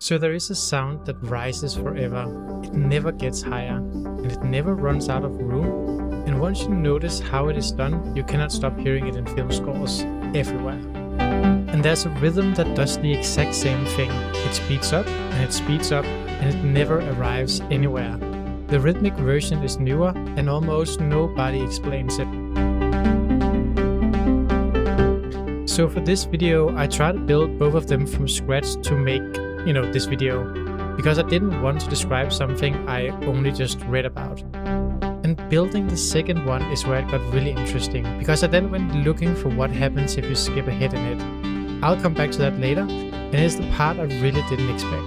So there is a sound that rises forever. It never gets higher, and it never runs out of room. And once you notice how it is done, you cannot stop hearing it in film scores everywhere. And there's a rhythm that does the exact same thing. It speeds up, and it speeds up, and it never arrives anywhere. The rhythmic version is newer, and almost nobody explains it. So for this video, I try to build both of them from scratch to make, this video, because I didn't want to describe something I only just read about. And building the second one is where it got really interesting, because I then went looking for what happens if you skip ahead in it. I'll come back to that later, and it's the part I really didn't expect.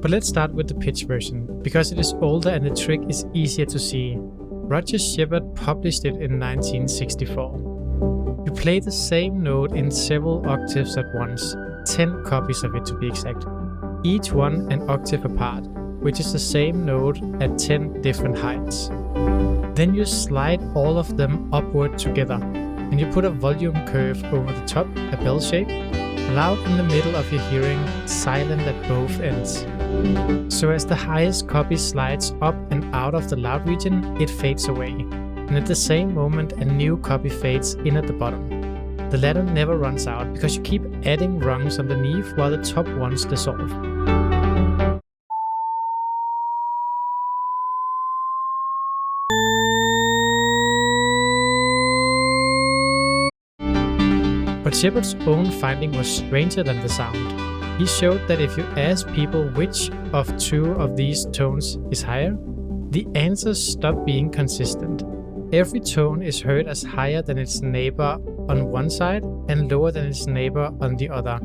But let's start with the pitch version, because it is older and the trick is easier to see. Roger Shepard published it in 1964. You play the same note in several octaves at once, 10 copies of it to be exact, each one an octave apart, which is the same note at 10 different heights. Then you slide all of them upward together, and you put a volume curve over the top, a bell shape, loud in the middle of your hearing, silent at both ends. So as the highest copy slides up and out of the loud region, it fades away, and at the same moment a new copy fades in at the bottom. The latter never runs out because you keep adding rungs underneath while the top ones dissolve. But Shepard's own finding was stranger than the sound. He showed that if you ask people which of two of these tones is higher, the answers stop being consistent. Every tone is heard as higher than its neighbor on one side and lower than its neighbor on the other.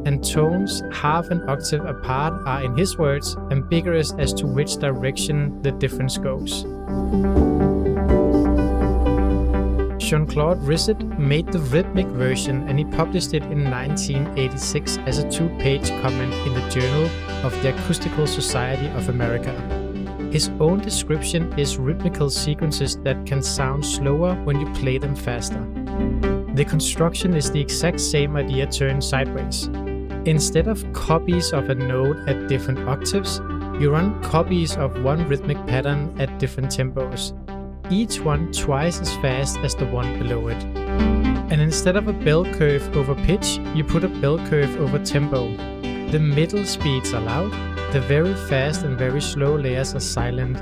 And tones half an octave apart are, in his words, ambiguous as to which direction the difference goes. Jean-Claude Risset made the rhythmic version, and he published it in 1986 as a 2-page comment in the Journal of the Acoustical Society of America. His own description is rhythmical sequences that can sound slower when you play them faster. The construction is the exact same idea turned sideways. Instead of copies of a note at different octaves, you run copies of one rhythmic pattern at different tempos, each one twice as fast as the one below it. And instead of a bell curve over pitch, you put a bell curve over tempo. The middle speeds are loud, the very fast and very slow layers are silent,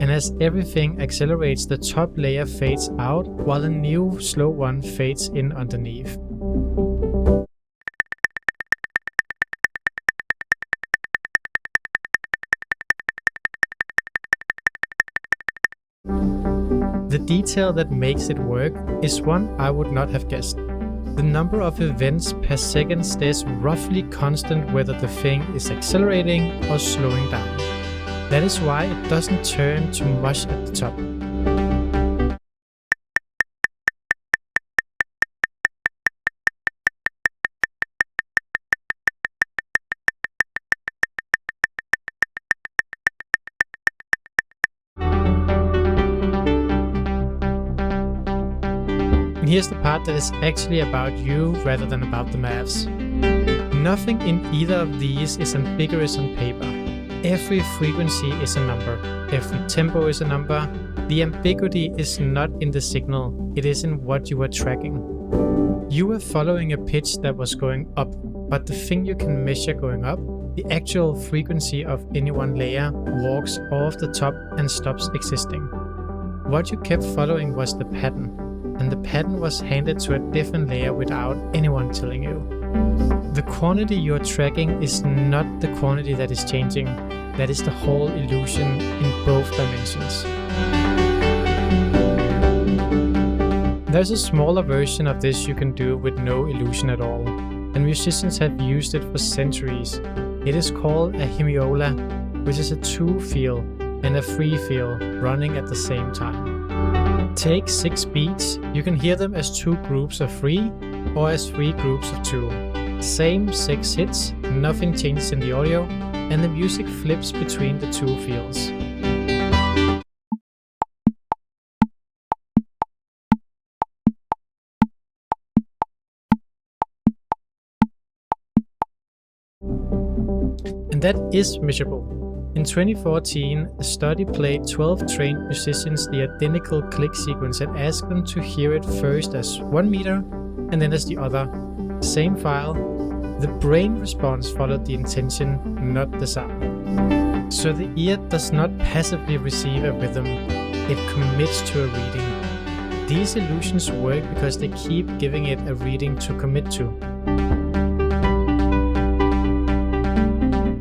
and as everything accelerates, the top layer fades out while a new slow one fades in underneath. The detail that makes it work is one I would not have guessed. The number of events per second stays roughly constant whether the thing is accelerating or slowing down. That is why it doesn't turn too much at the top. And here's the part that is actually about you rather than about the maths. Nothing in either of these is ambiguous on paper. Every frequency is a number. Every tempo is a number. The ambiguity is not in the signal, it is in what you are tracking. You were following a pitch that was going up, but the thing you can measure going up, the actual frequency of any one layer, walks off the top and stops existing. What you kept following was the pattern, and the pattern was handed to a different layer without anyone telling you. The quantity you are tracking is not the quantity that is changing. That is the whole illusion in both dimensions. There's a smaller version of this you can do with no illusion at all, and musicians have used it for centuries. It is called a hemiola, which is a 2-feel and a 3-feel running at the same time. Take 6 beats, you can hear them as 2 groups of 3 or as 3 groups of 2. Same 6 hits, nothing changes in the audio, and the music flips between the 2 fields. And that is measurable. In 2014, a study played 12 trained musicians the identical click sequence and asked them to hear it first as 1 meter and then as the other. Same file. The brain response followed the intention, not the sound. So the ear does not passively receive a rhythm, it commits to a reading. These illusions work because they keep giving it a reading to commit to.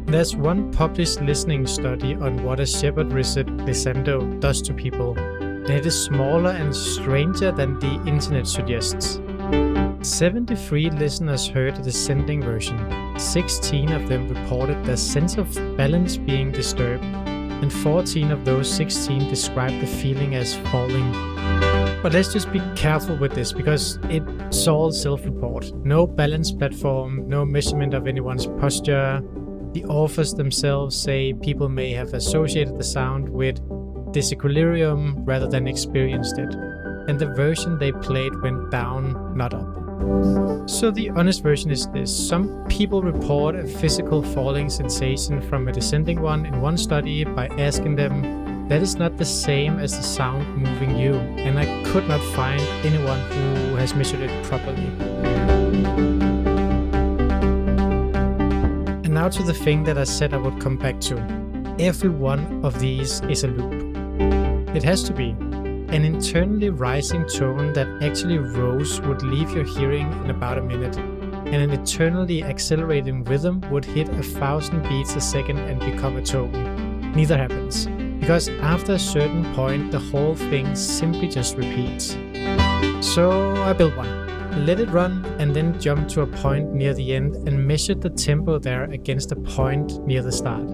There's one published listening study on what a shepard wristlet glissando does to people, and it is smaller and stranger than the internet suggests. 73 listeners heard the descending version. 16 of them reported their sense of balance being disturbed, and 14 of those 16 described the feeling as falling. But let's just be careful with this, because it's all self-report. No balance platform, no measurement of anyone's posture. The authors themselves say people may have associated the sound with disequilibrium rather than experienced it, and the version they played went down, not up. So the honest version is this: some people report a physical falling sensation from a descending one in one study by asking them, that is not the same as the sound moving you, and I could not find anyone who has measured it properly. And now to the thing that I said I would come back to. Every one of these is a loop. It has to be. An internally rising tone that actually rose would leave your hearing in about a minute, and an eternally accelerating rhythm would hit 1,000 beats a second and become a tone. Neither happens, because after a certain point the whole thing simply just repeats. So I built one, let it run, and then jumped to a point near the end and measured the tempo there against a point near the start.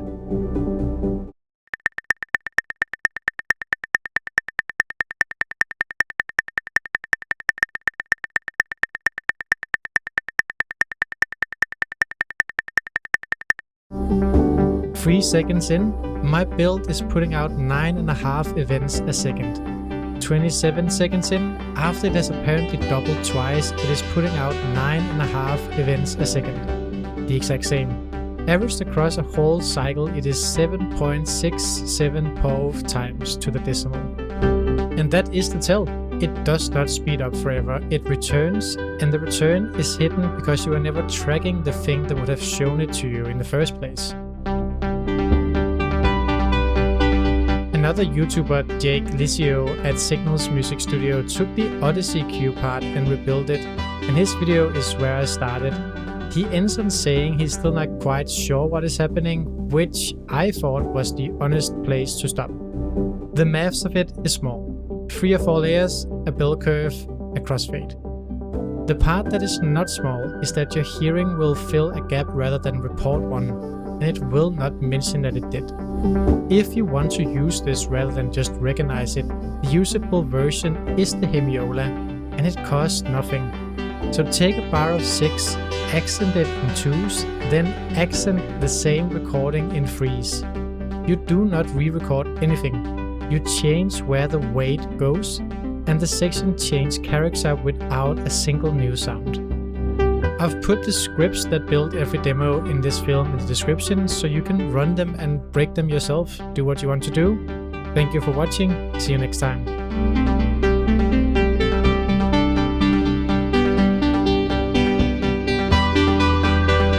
Three seconds in, my build is putting out 9.5 events a second. 27 seconds in, after it has apparently doubled twice, it is putting out 9.5 events a second. The exact same. Averaged across a whole cycle, it is 7.67 POV times to the decimal. And that is the tell. It does not speed up forever, it returns, and the return is hidden because you are never tracking the thing that would have shown it to you in the first place. Another YouTuber, Jake Licio at Signal's music studio, took the Odyssey cue part and rebuilt it, and his video is where I started. He ends on saying he's still not quite sure what is happening, which I thought was the honest place to stop. The maths of it is small. 3 or 4 layers, a bell curve, a crossfade. The part that is not small is that your hearing will fill a gap rather than report one, and it will not mention that it did. If you want to use this rather than just recognize it, the usable version is the hemiola, and it costs nothing. So take a bar of 6, accent it in 2s, then accent the same recording in 3s. You do not re-record anything. You change where the weight goes, and the section change character without a single new sound. I've put the scripts that build every demo in this film in the description, so you can run them and break them yourself. Do what you want to do. Thank you for watching. See you next time.